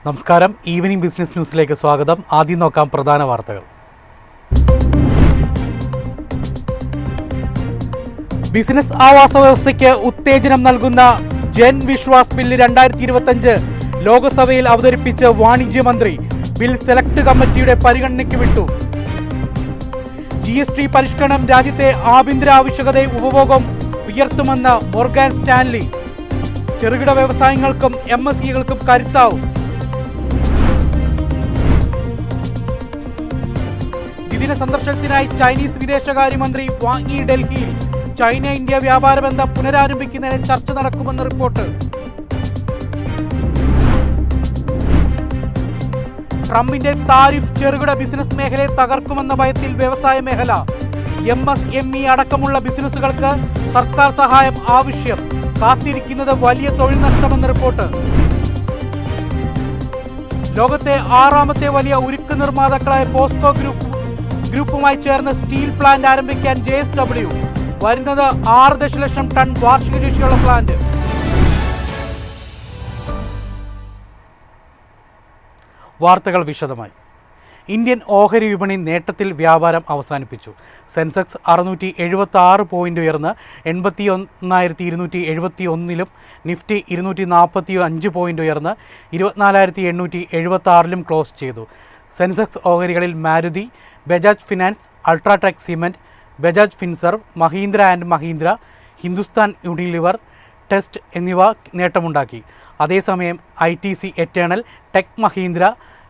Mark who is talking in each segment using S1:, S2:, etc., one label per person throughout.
S1: നമസ്കാരം. Evening business ന്യൂസിലേക്ക് സ്വാഗതം. ആദ്യം നോക്കാം പ്രധാന വാർത്തകൾ. ബിസിനസ് ആവാസ വ്യവസ്ഥയ്ക്ക് ഉത്തേജനം നൽകുന്ന ജൻ വിശ്വാസ് ബില്ല് 2025 ലോക്സഭയിൽ അവതരിപ്പിച്ച് വാണിജ്യമന്ത്രി. ബിൽ സെലക്ട് കമ്മിറ്റിയുടെ പരിഗണനയ്ക്ക് വിട്ടു. GST പരിഷ്കരണം രാജ്യത്തെ ആഭ്യന്തര ആവശ്യകതയെ ഉപഭോഗം ഉയർത്തുമെന്ന് മോർഗൻ സ്റ്റാൻലി. ചെറുകിട വ്യവസായങ്ങൾക്കും MSEകൾക്കും കരുത്താവും. ദ്വിദിന സന്ദർശനത്തിനായി ചൈനീസ് വിദേശകാര്യമന്ത്രി വാങ് യി ഡൽഹിയിൽ. ചൈന ഇന്ത്യ വ്യാപാര ബന്ധം പുനരാരംഭിക്കുന്നതിന് ചർച്ച നടക്കുമെന്ന് റിപ്പോർട്ട്. ട്രംപിന്റെ താരിഫ് ചെറുകിട ബിസിനസ് മേഖലയെ തകർക്കുമെന്ന ഭയത്തിൽ വ്യവസായ മേഖല. MSME അടക്കമുള്ള ബിസിനസ്സുകൾക്ക് സർക്കാർ സഹായം ആവശ്യം. കാത്തിരിക്കുന്നത് വലിയ തൊഴിൽ നഷ്ടമെന്ന് റിപ്പോർട്ട്. ലോകത്തെ 6ാമത്തെ വലിയ ഉരുക്ക് നിർമ്മാതാക്കളായ പോസ്കോ ഗ്രൂപ്പുമായി ചേർന്ന് സ്റ്റീൽ പ്ലാന്റ് ആരംഭിക്കാൻ JSW. വരുന്നത് 6 ദശലക്ഷം ടൺ വാർഷിക ശേഷിയുള്ള പ്ലാന്റ്. വാർത്തകൾ വിശദമായി. ഇന്ത്യൻ ഓഹരി വിപണി നേട്ടത്തിൽ വ്യാപാരം അവസാനിപ്പിച്ചു. സെൻസെക്സ് 676 പോയിന്റ് ഉയർന്ന് 81,271-ലും നിഫ്റ്റി 245 പോയിന്റ് ഉയർന്ന് 24,876-ലും ക്ലോസ് ചെയ്തു. സെൻസെക്സ് ഓഹരികളിൽ Maruti, Bajaj Finance, UltraTech Cement, Bajaj Finserv, Mahindra and Mahindra, Hindustan Unilever, ടെസ്റ്റ് എന്നിവ നേട്ടമുണ്ടാക്കി. അതേസമയം ITC Eternal, Tech Mahindra,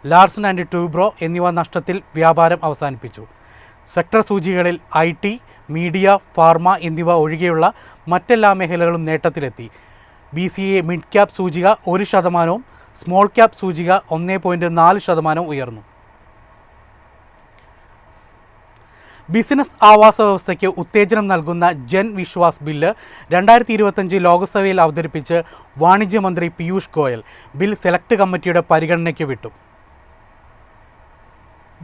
S1: Larsen and Toubro എന്നിവ നഷ്ടത്തിൽ വ്യാപാരം അവസാനിപ്പിച്ചു. സെക്ടർ സൂചികകളിൽ IT, മീഡിയ, ഫാർമ എന്നിവ ഒഴികെയുള്ള മറ്റെല്ലാ മേഖലകളും നേട്ടത്തിലെത്തി. BCA മിഡ് ക്യാപ് സൂചിക 1%, സ്മോൾ ക്യാപ് സൂചിക 1.4% ഉയർന്നു. ബിസിനസ് ആവാസ വ്യവസ്ഥയ്ക്ക് ഉത്തേജനം നൽകുന്ന ജൻ വിശ്വാസ് ബില്ല് 2025 ലോക്സഭയിൽ അവതരിപ്പിച്ച് വാണിജ്യമന്ത്രി പീയൂഷ് ഗോയൽ. ബിൽ സെലക്ട് കമ്മിറ്റിയുടെ പരിഗണനയ്ക്ക് വിട്ടു.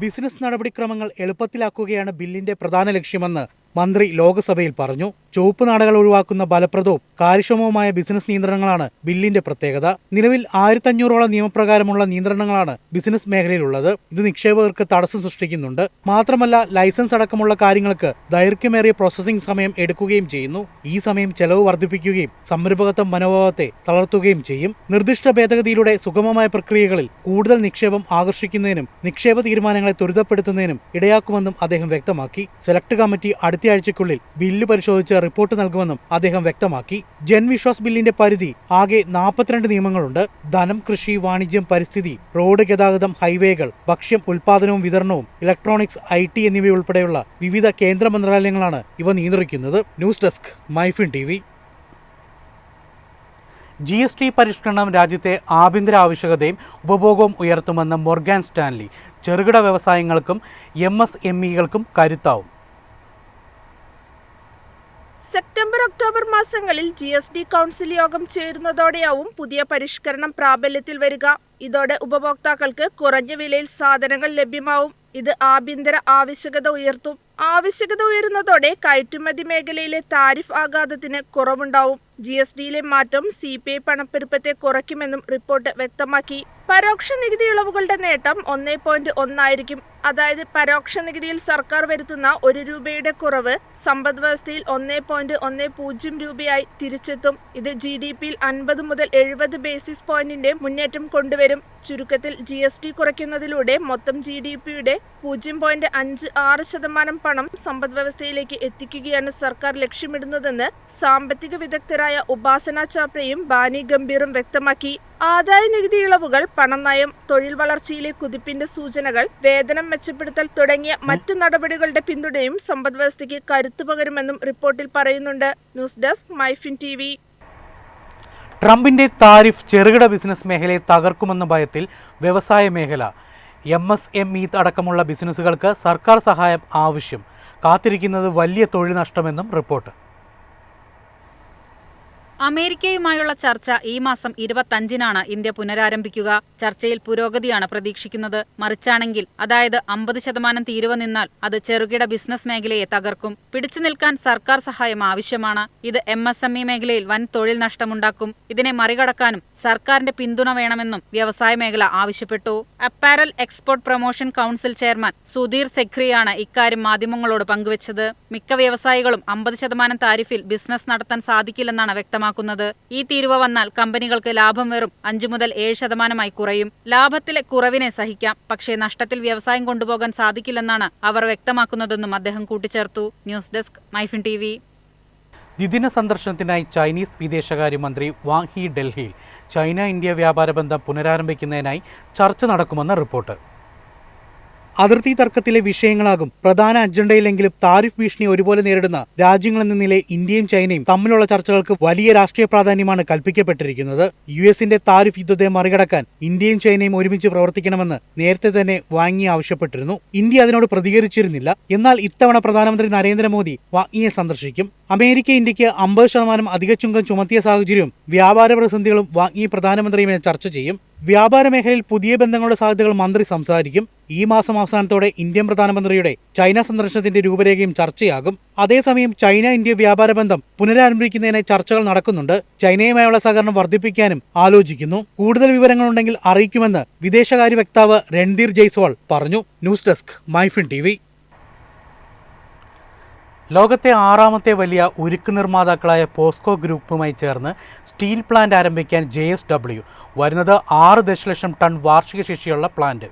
S1: ബിസിനസ് നടപടിക്രമങ്ങൾ എളുപ്പത്തിലാക്കുകയാണ് ബില്ലിന്റെ പ്രധാന ലക്ഷ്യമെന്ന് മന്ത്രി ലോക്സഭയിൽ പറഞ്ഞു. ചുവപ്പ് നാടകൾ ഒഴിവാക്കുന്ന ഫലപ്രദവും കാര്യക്ഷമവുമായ ബിസിനസ് നിയന്ത്രണങ്ങളാണ് ബില്ലിന്റെ പ്രത്യേകത. നിലവിൽ 1500ഓളം നിയമപ്രകാരമുള്ള നിയന്ത്രണങ്ങളാണ് ബിസിനസ് മേഖലയിലുള്ളത്. ഇത് നിക്ഷേപകർക്ക് തടസ്സം സൃഷ്ടിക്കുന്നുണ്ട്. മാത്രമല്ല, ലൈസൻസ് അടക്കമുള്ള കാര്യങ്ങൾക്ക് ദൈർഘ്യമേറിയ പ്രോസസ്സിംഗ് സമയം എടുക്കുകയും ചെയ്യുന്നു. ഈ സമയം ചെലവ് വർദ്ധിപ്പിക്കുകയും സംരംഭകത്വ മനോഭാവത്തെ തളർത്തുകയും ചെയ്യും. നിർദ്ദിഷ്ട ഭേദഗതിയിലൂടെ സുഗമമായ പ്രക്രിയകളിൽ കൂടുതൽ നിക്ഷേപം ആകർഷിക്കുന്നതിനും നിക്ഷേപ തീരുമാനങ്ങളെ ത്വരിതപ്പെടുത്തുന്നതിനും ഇടയാക്കുമെന്നും അദ്ദേഹം വ്യക്തമാക്കി. സെലക്ട് കമ്മിറ്റി അടുത്തയാഴ്ചയ്ക്കുള്ളിൽ ബില്ല് പരിശോധിച്ച് റിപ്പോർട്ട് നൽകുമെന്നും അദ്ദേഹം വ്യക്തമാക്കി. ജൻ വിശ്വാസ് ബില്ലിന്റെ പരിധി ആകെ 42 നിയമങ്ങളുണ്ട്. ധനം, കൃഷി, വാണിജ്യം, പരിസ്ഥിതി, റോഡ് ഗതാഗതം, ഹൈവേകൾ, ഭക്ഷ്യം, ഉൽപാദനവും വിതരണവും, ഇലക്ട്രോണിക്സ്, IT എന്നിവയുൾപ്പെടെയുള്ള വിവിധ കേന്ദ്ര മന്ത്രാലയങ്ങളാണ് ഇവ നിയന്ത്രിക്കുന്നത്. News desk, MyFin TV. GST പരിഷ്കരണം രാജ്യത്തെ ആഭ്യന്തര ആവശ്യകതയും ഉപഭോഗവും ഉയർത്തുമെന്ന് മോർഗൻ സ്റ്റാൻലി. ചെറുകിട വ്യവസായങ്ങൾക്കും MSMEകൾക്കും കരുത്താവും.
S2: സെപ്റ്റംബർ, ഒക്ടോബർ മാസങ്ങളിൽ GST കൗൺസിൽ യോഗം ചേരുന്നതോടെയാവും പുതിയ പരിഷ്കരണം പ്രാബല്യത്തിൽ വരിക. ഇതോടെ ഉപഭോക്താക്കൾക്ക് കുറഞ്ഞ വിലയിൽ സാധനങ്ങൾ ലഭ്യമാവും. ഇത് ആഭ്യന്തര ആവശ്യകത ഉയർത്തും. ആവശ്യകത ഉയരുന്നതോടെ കയറ്റുമതി മേഖലയിലെ താരിഫ് ആഘാതത്തിന് കുറവുണ്ടാവും. GSTയിലെ മാറ്റം CPI പണപ്പെരുപ്പത്തെ കുറയ്ക്കുമെന്നും റിപ്പോർട്ട് വ്യക്തമാക്കി. പരോക്ഷ നികുതി ഇളവുകളുടെ നേട്ടം 1.1 ആയിരിക്കും. അതായത് പരോക്ഷ നികുതിയിൽ സർക്കാർ വരുത്തുന്ന 1 രൂപയുടെ കുറവ് സമ്പദ് വ്യവസ്ഥയിൽ 1.10 രൂപയായി തിരിച്ചെത്തും. ഇത് GDPയിൽ 50 മുതൽ 70 ബേസിസ് പോയിന്റിന്റെ മുന്നേറ്റം കൊണ്ടുവരും. ചുരുക്കത്തിൽ GST കുറയ്ക്കുന്നതിലൂടെ മൊത്തം GDPയുടെ 0.56% പണം സമ്പദ് വ്യവസ്ഥയിലേക്ക് എത്തിക്കുകയാണ് സർക്കാർ ലക്ഷ്യമിടുന്നതെന്ന് സാമ്പത്തിക വിദഗ്ധരായ ഉപാസന ചാപ്രയും ബാനി ഗംഭീറും വ്യക്തമാക്കി. ആദായ നികുതി ഇളവുകൾ, പണനയം, തൊഴിൽ വളർച്ചയിലെ കുതിപ്പിന്റെ സൂചനകൾ, വേതനം മെച്ചപ്പെടുത്തൽ തുടങ്ങിയ മറ്റ് നടപടികളുടെ പിന്തുണയും സമ്പദ് വ്യവസ്ഥയ്ക്ക് കരുത്തു പകരുമെന്നും റിപ്പോർട്ടിൽ പറയുന്നുണ്ട്. News desk, MyFin TV.
S1: ട്രംപിന്റെ താരിഫ് ചെറുകിട ബിസിനസ് മേഖലയെ തകർക്കുമെന്ന ഭയത്തിൽ വ്യവസായ മേഖല. MSME അടക്കമുള്ള ബിസിനസ്സുകൾക്ക് സർക്കാർ സഹായം ആവശ്യം. കാത്തിരിക്കുന്നത് വലിയ തൊഴിൽ നഷ്ടമെന്നും റിപ്പോർട്ട്.
S3: അമേരിക്കയുമായുള്ള ചർച്ച ഈ മാസം 25-നാണ് ഇന്ത്യ പുനരാരംഭിക്കുക. ചർച്ചയിൽ പുരോഗതിയാണ് പ്രതീക്ഷിക്കുന്നത്. മറിച്ചാണെങ്കിൽ, അതായത് 50% തീരുവ നിന്നാൽ അത് ചെറുകിട ബിസിനസ് മേഖലയെ തകർക്കും. പിടിച്ചു നിൽക്കാൻ സർക്കാർ സഹായം ആവശ്യമാണ്. ഇത് MSME മേഖലയിൽ വൻ തൊഴിൽ നഷ്ടമുണ്ടാക്കും. ഇതിനെ മറികടക്കാനും സർക്കാരിന്റെ പിന്തുണ വേണമെന്നും വ്യവസായ മേഖല ആവശ്യപ്പെട്ടു. Apparel export promotion council chairman Sudhir സെഖ്രിയാണ് ഇക്കാര്യം മാധ്യമങ്ങളോട് പങ്കുവച്ചത്. മിക്ക വ്യവസായികളും 50% താരിഫിൽ ബിസിനസ് നടത്താൻ സാധിക്കില്ലെന്നാണ് വ്യക്തമാക്കുന്നത്. ഈ തീരുവ വന്നാൽ കമ്പനികൾക്ക് ലാഭം വെറും 5 മുതൽ 7% കുറയും. ലാഭത്തിലെ കുറവിനെ സഹിക്കാം, പക്ഷേ നഷ്ടത്തിൽ വ്യവസായം കൊണ്ടുപോകാൻ സാധിക്കില്ലെന്നാണ് അവർ വ്യക്തമാക്കുന്നതെന്നും അദ്ദേഹം കൂട്ടിച്ചേർത്തു. News desk MyFin TV.
S1: ദ്വിദിന സന്ദർശനത്തിനായി ചൈനീസ് വിദേശകാര്യമന്ത്രി വാങ് ഹി ഡൽഹിയിൽ. ചൈന ഇന്ത്യ വ്യാപാര ബന്ധം പുനരാരംഭിക്കുന്നതിനായി ചർച്ച നടക്കുമെന്ന് റിപ്പോർട്ട്. അതിർത്തി തർക്കത്തിലെ വിഷയങ്ങളാകും പ്രധാന അജണ്ടയിലെങ്കിലും താരിഫ് ഭീഷണി ഒരുപോലെ നേരിടുന്ന രാജ്യങ്ങളെന്ന നിലയിൽ ഇന്ത്യയും ചൈനയും തമ്മിലുള്ള ചർച്ചകൾക്ക് വലിയ രാഷ്ട്രീയ പ്രാധാന്യമാണ് കൽപ്പിക്കപ്പെട്ടിരിക്കുന്നത്. US-ന്റെ താരിഫ് യുദ്ധത്തെ മറികടക്കാൻ ഇന്ത്യയും ചൈനയും ഒരുമിച്ച് പ്രവർത്തിക്കണമെന്ന് നേരത്തെ തന്നെ വാങ് ആവശ്യപ്പെട്ടിരുന്നു. ഇന്ത്യ അതിനോട് പ്രതികരിച്ചിരുന്നില്ല. എന്നാൽ ഇത്തവണ പ്രധാനമന്ത്രി നരേന്ദ്രമോദി വാങ്ങിയെ സന്ദർശിക്കും. അമേരിക്ക ഇന്ത്യക്ക് 50% അധിക ചുങ്കം ചുമത്തിയ സാഹചര്യവും വ്യാപാര പ്രതിസന്ധികളും വാങ് പ്രധാനമന്ത്രിയുമായി ചർച്ച ചെയ്യും. വ്യാപാര മേഖലയിൽ പുതിയ ബന്ധങ്ങളുടെ സാധ്യതകൾ മന്ത്രി സംസാരിക്കും. ഈ മാസം അവസാനത്തോടെ ഇന്ത്യൻ പ്രധാനമന്ത്രിയുടെ ചൈന സന്ദർശനത്തിന്റെ രൂപരേഖയും ചർച്ചയാകും. അതേസമയം ചൈന ഇന്ത്യ വ്യാപാര ബന്ധം പുനരാരംഭിക്കുന്നതിനായി ചർച്ചകൾ നടക്കുന്നുണ്ട്. ചൈനയുമായുള്ള സഹകരണം വർദ്ധിപ്പിക്കാനും ആലോചിക്കുന്നു. കൂടുതൽ വിവരങ്ങളുണ്ടെങ്കിൽ അറിയിക്കുമെന്ന് വിദേശകാര്യ വക്താവ് രൺധീർ ജയ്സ്വാൾ പറഞ്ഞു. News desk MyFin TV. ലോകത്തെ 6ാമത്തെ വലിയ ഉരുക്ക് നിർമ്മാതാക്കളായ പോസ്കോ ഗ്രൂപ്പുമായി ചേർന്ന് സ്റ്റീൽ പ്ലാന്റ് ആരംഭിക്കാൻ JSW. വരുന്നത് 6 ദശലക്ഷം ടൺ വാർഷിക ശേഷിയുള്ള പ്ലാന്റ്.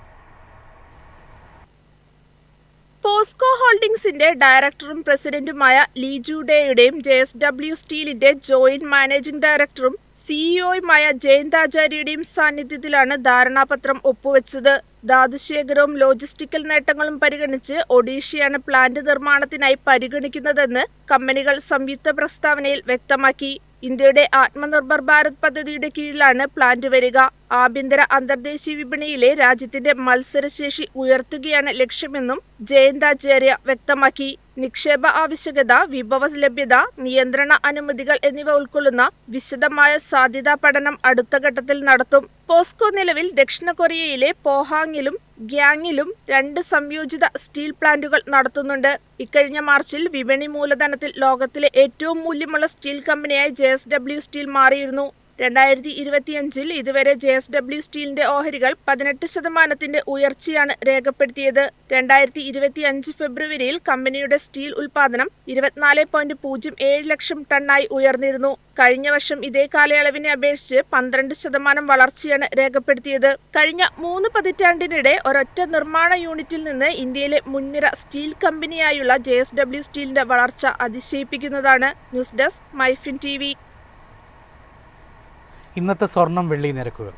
S2: പോസ്കോ ഹോൾഡിംഗ്സിന്റെ ഡയറക്ടറും പ്രസിഡന്റുമായ ലീ ജൂഡേയുടെയും JSW സ്റ്റീലിന്റെ ജോയിന്റ് മാനേജിംഗ് ഡയറക്ടറും CEO-യുമായ ജയന്ത് ആചാര്യയുടെയും സാന്നിധ്യത്തിലാണ് ധാരണാപത്രം ഒപ്പുവെച്ചത്. ധാതുശേഖരവും ലോജിസ്റ്റിക്കൽ നേട്ടങ്ങളും പരിഗണിച്ച് ഒഡീഷയാണ് പ്ലാന്റ് നിർമ്മാണത്തിനായി പരിഗണിക്കുന്നതെന്ന് കമ്പനികൾ സംയുക്ത പ്രസ്താവനയിൽ വ്യക്തമാക്കി. ഇന്ത്യയുടെ ആത്മനിർഭർ ഭാരത് പദ്ധതിയുടെ കീഴിലാണ് പ്ലാന്റ് വരിക. ആഭ്യന്തര അന്തർദേശീയ വിപണിയിലെ രാജ്യത്തിന്റെ മത്സരശേഷി ഉയർത്തുകയാണ് ലക്ഷ്യമെന്നും ജയന്ത് ആചാര്യ വ്യക്തമാക്കി. നിക്ഷേപ ആവശ്യകത, വിഭവ ലഭ്യത, നിയന്ത്രണ അനുമതികൾ എന്നിവ ഉൾക്കൊള്ളുന്ന വിശദമായ സാധ്യതാ പഠനം അടുത്ത ഘട്ടത്തിൽ നടത്തും. പോസ്കോ നിലവിൽ ദക്ഷിണ കൊറിയയിലെ പോഹാങ്ങിലും ഗ്യാങ്ങിലും 2 സംയോജിത സ്റ്റീൽ പ്ലാന്റുകൾ നടത്തുന്നുണ്ട്. ഇക്കഴിഞ്ഞ മാർച്ചിൽ വിപണി മൂലധനത്തിൽ ലോകത്തിലെ ഏറ്റവും മൂല്യമുള്ള സ്റ്റീൽ കമ്പനിയായി JSW സ്റ്റീൽ മാറിയിരുന്നു. 2025-ൽ ഇതുവരെ JSW സ്റ്റീലിന്റെ ഓഹരികൾ 18% ഉയർച്ചയാണ് രേഖപ്പെടുത്തിയത്. 2025 ഫെബ്രുവരിയിൽ കമ്പനിയുടെ സ്റ്റീൽ ഉൽപാദനം 24.07 ലക്ഷം ടണ്ണായി ഉയർന്നിരുന്നു. കഴിഞ്ഞ വർഷം ഇതേ കാലയളവിനെ അപേക്ഷിച്ച് 12% വളർച്ചയാണ് രേഖപ്പെടുത്തിയത്. കഴിഞ്ഞ 3 പതിറ്റാണ്ടിനിടെ ഒരൊറ്റ നിർമ്മാണ യൂണിറ്റിൽ നിന്ന് ഇന്ത്യയിലെ മുൻനിര സ്റ്റീൽ കമ്പനിയായുള്ള JSW സ്റ്റീലിന്റെ വളർച്ച അതിശയിപ്പിക്കുന്നതാണ്. News desk MyFin TV.
S1: ഇന്നത്തെ സ്വർണം വെള്ളി നിരക്കുകൾ.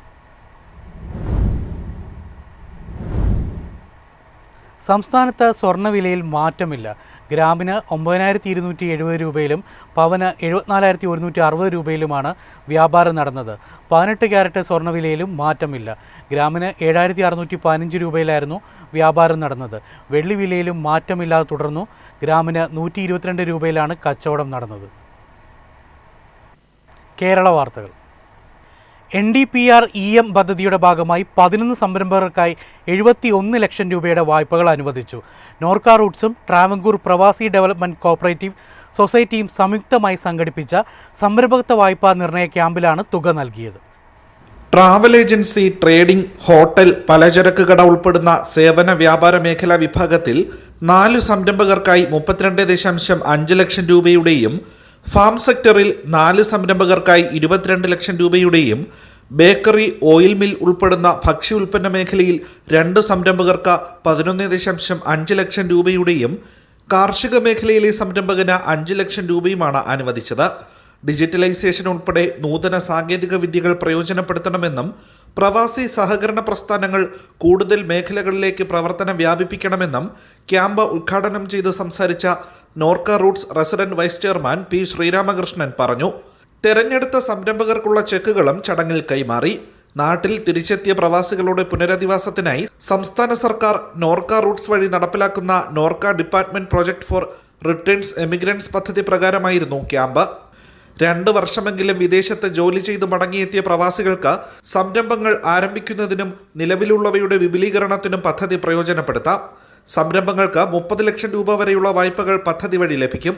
S1: സംസ്ഥാനത്ത് സ്വർണ്ണവിലയിൽ മാറ്റമില്ല. ഗ്രാമിന് 9270 രൂപയിലും പവന് 74,160 രൂപയിലുമാണ് വ്യാപാരം നടന്നത്. 18 ക്യാരറ്റ് സ്വർണ്ണവിലയിലും മാറ്റമില്ല. ഗ്രാമിന് 7615 രൂപയിലായിരുന്നു വ്യാപാരം നടന്നത്. വെള്ളി വിലയിലും മാറ്റമില്ലാതെ തുടർന്നു. ഗ്രാമിന് 122 രൂപയിലാണ് കച്ചവടം നടന്നത്. കേരള വാർത്തകൾ. NDPR-EM പദ്ധതിയുടെ ഭാഗമായി 11 സംരംഭകർക്കായി 71 ലക്ഷം രൂപയുടെ വായ്പകൾ അനുവദിച്ചു. നോർക്ക റൂട്ട്സും ട്രാവൻകൂർ പ്രവാസി ഡെവലപ്മെന്റ് കോഓപ്പറേറ്റീവ് സൊസൈറ്റിയും സംയുക്തമായി സംഘടിപ്പിച്ച സംരംഭകത്വ വായ്പാ നിർണയ ക്യാമ്പിലാണ് തുക നൽകിയത്.
S4: ട്രാവൽ ഏജൻസി, ട്രേഡിംഗ്, ഹോട്ടൽ, പലചരക്ക് കട ഉൾപ്പെടുന്ന സേവന വ്യാപാര മേഖലാ വിഭാഗത്തിൽ 4 സംരംഭകർക്കായി 32.5 ലക്ഷം രൂപയുടെയും ഫാം സെക്ടറിൽ 4 സംരംഭകർക്കായി 22 ലക്ഷം രൂപയുടെയും ബേക്കറി, ഓയിൽ മിൽ ഉൾപ്പെടുന്ന ഭക്ഷ്യ ഉൽപ്പന്ന മേഖലയിൽ 2 സംരംഭകർക്ക് 11.5 ലക്ഷം രൂപയുടെയും കാർഷിക മേഖലയിലെ സംരംഭകന് 5 ലക്ഷം രൂപയുമാണ് അനുവദിച്ചത്. ഡിജിറ്റലൈസേഷൻ ഉൾപ്പെടെ നൂതന സാങ്കേതിക വിദ്യകൾ പ്രയോജനപ്പെടുത്തണമെന്നും പ്രവാസി സഹകരണ പ്രസ്ഥാനങ്ങൾ കൂടുതൽ മേഖലകളിലേക്ക് പ്രവർത്തനം വ്യാപിപ്പിക്കണമെന്നും ക്യാമ്പ് ഉദ്ഘാടനം ചെയ്ത് സംസാരിച്ച Norka roots resident vice chairman P. Sreeramakrishnan പറഞ്ഞു. തെരഞ്ഞെടുത്ത സംരംഭകർക്കുള്ള ചെക്കുകളും ചടങ്ങിൽ കൈമാറി. നാട്ടിൽ തിരിച്ചെത്തിയ പ്രവാസികളുടെ പുനരധിവാസത്തിനായി സംസ്ഥാന സർക്കാർ നോർക്ക റൂട്ട്സ് വഴി നടപ്പിലാക്കുന്ന Norka department project four returns emigrants പദ്ധതി പ്രകാരമായിരുന്നു ക്യാമ്പ്. 2 വർഷമെങ്കിലും വിദേശത്ത് ജോലി ചെയ്ത് മടങ്ങിയെത്തിയ പ്രവാസികൾക്ക് സംരംഭങ്ങൾ ആരംഭിക്കുന്നതിനും നിലവിലുള്ളവയുടെ വിപുലീകരണത്തിനും പദ്ധതി പ്രയോജനപ്പെടുത്താം. സംരംഭങ്ങൾക്ക് 30 ലക്ഷം രൂപ വരെയുള്ള വായ്പകൾ പദ്ധതി വഴി ലഭിക്കും.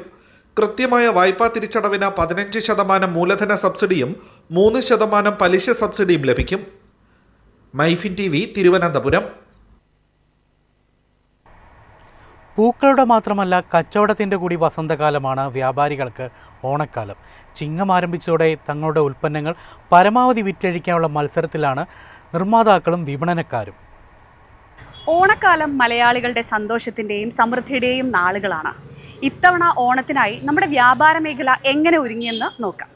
S4: കൃത്യമായ വായ്പാ തിരിച്ചടവിന് 15% മൂലധന സബ്സിഡിയും 3% പലിശ സബ്സിഡിയും ലഭിക്കും. മൈഫിൻ TV, തിരുവനന്തപുരം.
S1: പൂക്കളുടെ മാത്രമല്ല കച്ചവടത്തിൻ്റെ കൂടി വസന്തകാലമാണ് വ്യാപാരികൾക്ക് ഓണക്കാലം. ചിങ്ങം ആരംഭിച്ചതോടെ തങ്ങളുടെ ഉൽപ്പന്നങ്ങൾ പരമാവധി വിറ്റഴിക്കാനുള്ള മത്സരത്തിലാണ് നിർമ്മാതാക്കളും വിപണനക്കാരും.
S5: ഓണക്കാലം മലയാളികളുടെ സന്തോഷത്തിൻ്റെയും സമൃദ്ധിയുടെയും നാളുകളാണ്. ഇത്തവണ ഓണത്തിനായി നമ്മുടെ വ്യാപാര മേഖല എങ്ങനെ ഒരുങ്ങിയെന്ന് നോക്കാം.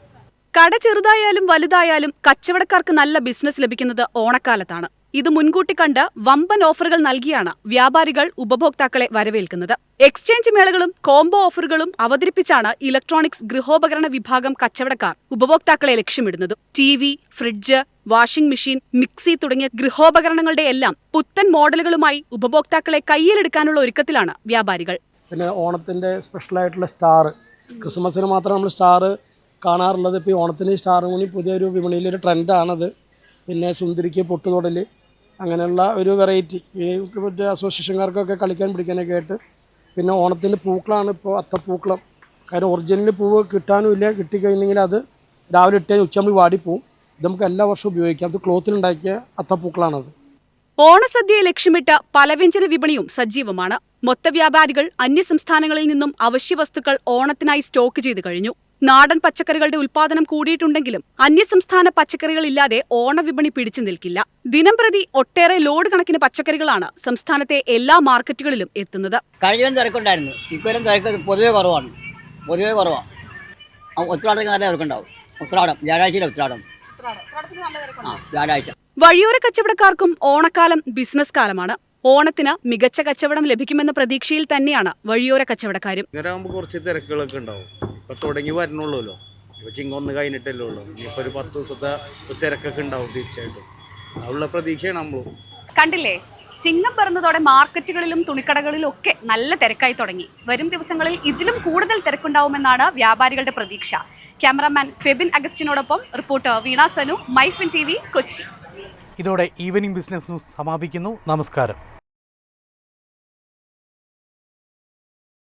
S5: കട ചെറുതായാലും വലുതായാലും കച്ചവടക്കാർക്ക് നല്ല ബിസിനസ് ലഭിക്കുന്നത് ഓണക്കാലത്താണ്. ഇത് മുൻകൂട്ടി കണ്ട് വമ്പൻ ഓഫറുകൾ നൽകിയാണ് വ്യാപാരികൾ ഉപഭോക്താക്കളെ വരവേൽക്കുന്നത്. എക്സ്ചേഞ്ച് മേളകളും കോംബോ ഓഫറുകളും അവതരിപ്പിച്ചാണ് ഇലക്ട്രോണിക്സ് ഗൃഹോപകരണ വിഭാഗം കച്ചവടക്കാർ ഉപഭോക്താക്കളെ ലക്ഷ്യമിടുന്നത്. TV, fridge, washing machine, mixie തുടങ്ങിയ ഗൃഹോപകരണങ്ങളുടെ എല്ലാം പുത്തൻ മോഡലുകളുമായി ഉപഭോക്താക്കളെ കയ്യിലെടുക്കാനുള്ള ഒരുക്കത്തിലാണ് വ്യാപാരികൾ.
S6: പിന്നെ ഓണത്തിൻ്റെ സ്പെഷ്യലായിട്ടുള്ള സ്റ്റാർ, ക്രിസ്മസിന് മാത്രം നമ്മൾ സ്റ്റാർ കാണാറുള്ളത്. ഇപ്പോൾ ഈ ഓണത്തിന് സ്റ്റാർ കൂടി പുതിയൊരു വിപണിയിലൊരു ട്രെൻഡാണത്. പിന്നെ സുന്ദരിക്ക് പൊട്ടുതൊടൽ, അങ്ങനെയുള്ള ഒരു വെറൈറ്റി ഈ മറ്റേ അസോസിയേഷൻകാർക്കൊക്കെ കളിക്കാൻ പിടിക്കാനൊക്കെ ആയിട്ട്. പിന്നെ ഓണത്തിൻ്റെ പൂക്കളാണ് ഇപ്പോൾ അത്തപ്പൂക്കളം. കാര്യം ഒറിജിനൽ പൂവ് കിട്ടാനുമില്ല, കിട്ടിക്കഴിഞ്ഞെങ്കിൽ അത് രാവിലെ ഇട്ട് ഉച്ചയാകുമ്പോൾ വാടിപ്പോവും. ഇത് നമുക്ക് എല്ലാ വർഷവും ഉപയോഗിക്കാം. അത് ക്ലോത്തിലുണ്ടാക്കിയ അത്തപ്പൂക്കളാണത്.
S5: ഓണസദ്യയെ ലക്ഷ്യമിട്ട് പലവ്യഞ്ജന വിപണിയും സജീവമാണ്. മൊത്തവ്യാപാരികൾ അന്യസംസ്ഥാനങ്ങളിൽ നിന്നും അവശ്യവസ്തുക്കൾ ഓണത്തിനായി സ്റ്റോക്ക് ചെയ്ത് കഴിഞ്ഞു. നാടൻ പച്ചക്കറികളുടെ ഉൽപാദനം കൂടിയിട്ടുണ്ടെങ്കിലും അന്യസംസ്ഥാന പച്ചക്കറികളില്ലാതെ ഓണവിപണി പിടിച്ചു നിൽക്കില്ല. ദിനംപ്രതി ഒട്ടേറെ ലോഡ് കണക്കിന് പച്ചക്കറികളാണ് സംസ്ഥാനത്തെ എല്ലാ മാർക്കറ്റുകളിലും എത്തുന്നത്.
S7: കഴിഞ്ഞ തിരക്കുണ്ടായിരുന്നു, ഇപ്പോഴും തിരക്ക് പൊതുവെ കുറവാണ്. ഉത്രാടത്തിന് നല്ല തിരക്കുണ്ടാവും. ഉത്രാടം വ്യാഴാഴ്ചയിലെ ഉത്രാടം, വ്യാഴാഴ്ച.
S5: വഴിയോര കച്ചവടക്കാർക്കും ഓണക്കാലം ബിസിനസ് കാലമാണ്. ഓണത്തിന് മികച്ച കച്ചവടം ലഭിക്കുമെന്ന പ്രതീക്ഷയിൽ തന്നെയാണ് വഴിയോര കച്ചവടക്കാരും.
S8: ഇങ്ങനെയാകുമ്പോൾ കുറച്ച് തിരക്കുകളൊക്കെ ഉണ്ടാവും. ഇപ്പൊ തുടങ്ങി വരണുള്ളൂല്ലോ. ഇപ്പൊ ചിങ്ങൊന്ന് കഴിഞ്ഞിട്ടല്ലേ ഉള്ളൂ. ഇനിയിപ്പോ ഒരു 10 ദിവസത്തെ തിരക്കൊക്കെ ഉണ്ടാവും തീർച്ചയായിട്ടും. അതുള്ള പ്രതീക്ഷയാണ് നമ്മളും.
S5: കണ്ടില്ലേ, ചിങ്ങം പിറന്നതോടെ മാർക്കറ്റുകളിലും തുണിക്കടകളിലും ഒക്കെ നല്ല തിരക്കായി തുടങ്ങി. വരും ദിവസങ്ങളിൽ ഇതിലും കൂടുതൽ തിരക്കുണ്ടാവുമെന്നാണ് വ്യാപാരികളുടെ പ്രതീക്ഷ. ക്യാമറാമാൻ ഫെബിൻ അഗസ്റ്റിനോടൊപ്പം റിപ്പോർട്ടർ വീണ സനു, മൈഫിൻ TV, കൊച്ചി.
S1: ഇതോടെ ഈവനിംഗ് ബിസിനസ് ന്യൂസ് സമാപിക്കുന്നു. നമസ്കാരം.